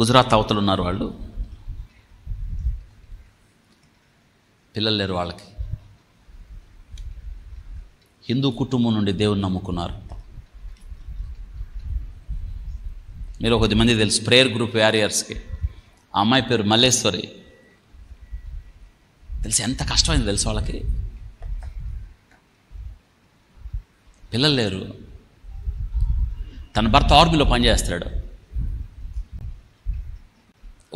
గుజరాత్ అవతలు ఉన్నారు వాళ్ళు, పిల్లలు లేరు వాళ్ళకి. హిందూ కుటుంబం నుండి దేవుని నమ్ముకున్నారు. మీరు 10 మంది తెలుసు, ప్రేయర్ గ్రూప్ వారియర్స్కి. ఆ అమ్మాయి పేరు మల్లేశ్వరి. తెలిసి ఎంత కష్టమైంది తెలుసు వాళ్ళకి. పిల్లలు లేరు. తన భర్త ఆర్మీలో పనిచేస్తాడు.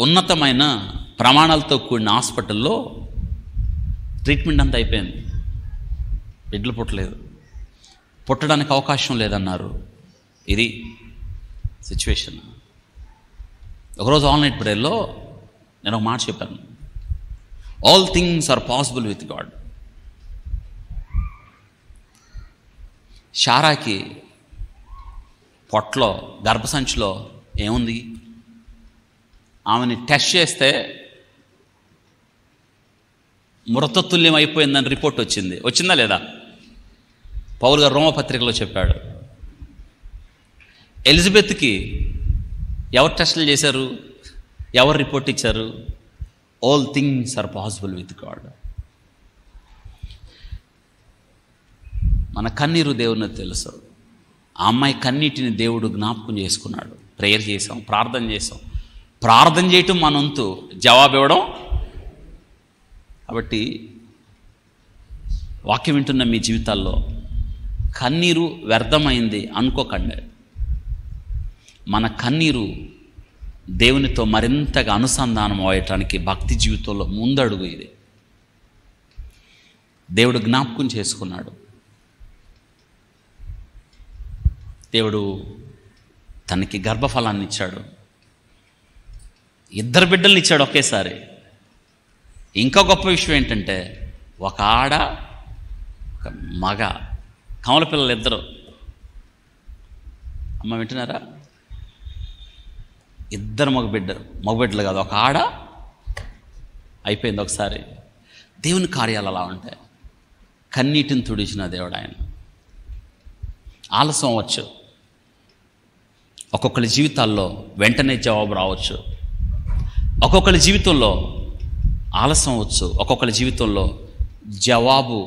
ఉన్నతమైన ప్రమాణాలతో కూడిన హాస్పిటల్లో ట్రీట్మెంట్ అంతా అయిపోయింది. బిడ్డలు పుట్టలేదు, పుట్టడానికి అవకాశం లేదన్నారు. ఇది సిచ్యువేషన్. ఒకరోజు ఆన్లైన్ ప్రేయర్లో నేను ఒక మాట చెప్పాను, all things are possible with God. శారాకి పొట్టలో గర్భసంచిలో ఏముంది? ఆమెని టెస్ట్ చేస్తే మృతతుల్యం అయిపోయిందని రిపోర్ట్ వచ్చింది. వచ్చిందా లేదా? పౌలు గారు రోమపత్రికలో చెప్పాడు. ఎలిజబెత్కి ఎవరు టెస్టులు చేశారు? ఎవరు రిపోర్ట్ ఇచ్చారు? All things are possible with God. మన కన్నీరు దేవుని తెలుసు. ఆ అమ్మాయి కన్నీటిని దేవుడు జ్ఞాపకం చేసుకున్నాడు. ప్రేయర్ చేసాం, ప్రార్థన చేసాం. ప్రార్థన చేయటం మన వంతు, జవాబు ఇవ్వడం. కాబట్టి వాక్యం వింటున్న మీ జీవితాల్లో కన్నీరు వ్యర్థమైంది అనుకోకండి. మన కన్నీరు దేవునితో మరింతగా అనుసంధానం అవ్వటానికి భక్తి జీవితంలో ముందడుగు. ఇది దేవుడు జ్ఞాపకం చేసుకున్నాడు. దేవుడు తనకి గర్భఫలాన్ని ఇచ్చాడు. 2 బిడ్డల్ని ఇచ్చాడు ఒకేసారి. ఇంకా గొప్ప విషయం ఏంటంటే, ఒక ఆడ ఒక మగ, కమల పిల్లలు 2. అమ్మ వింటున్నారా? 2 మగబిడ్డలు కాదు, ఒక ఆడ. అయిపోయింది ఒకసారి. దేవుని కార్యాలు అలా ఉంటాయి. కన్నీటిని తుడిచిన దేవుడు ఆయన. ఆలస్యం అవ్వచ్చు, ఒక్కొక్కరి జీవితాల్లో వెంటనే జవాబు రావచ్చు. ఒక్కొక్కరి జీవితంలో ఆలస్యం అవ్వచ్చు. ఒక్కొక్కరి జీవితంలో జవాబు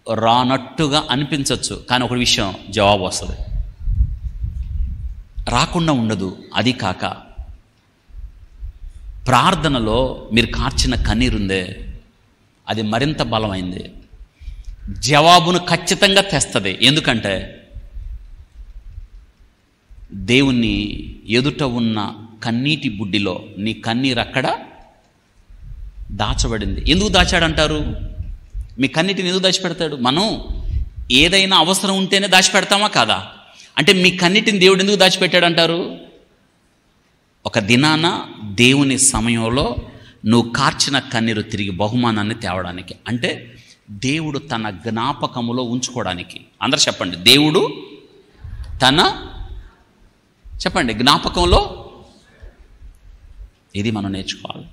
రానట్టుగా అనిపించవచ్చు. కానీ ఒక విషయం, జవాబు వస్తుంది, రాకుండా ఉండదు. అది కాక ప్రార్థనలో మీరు కార్చిన కన్నీరుందే, అది మరింత బలమైంది. జవాబును ఖచ్చితంగా తెస్తుంది. ఎందుకంటే దేవుని ఎదుట ఉన్న కన్నీటి బుడ్డిలో నీ కన్నీరు అక్కడ దాచబడింది. ఎందుకు దాచాడంటారు? మీ కన్నీటిని ఎందుకు దాచిపెడతాడు? మనం ఏదైనా అవసరం ఉంటేనే దాచిపెడతామా కాదా? అంటే మీ కన్నీటిని దేవుడు ఎందుకు దాచిపెట్టాడంటారు? ఒక దినాన దేవుని సమయంలో నువ్వు కార్చిన కన్నీరు తిరిగి బహుమానాన్ని తేవడానికి, అంటే దేవుడు తన జ్ఞాపకములో ఉంచుకోవడానికి. అందరూ చెప్పండి, దేవుడు తన జ్ఞాపకంలో. ఇది మనం నేర్చుకోవాలి.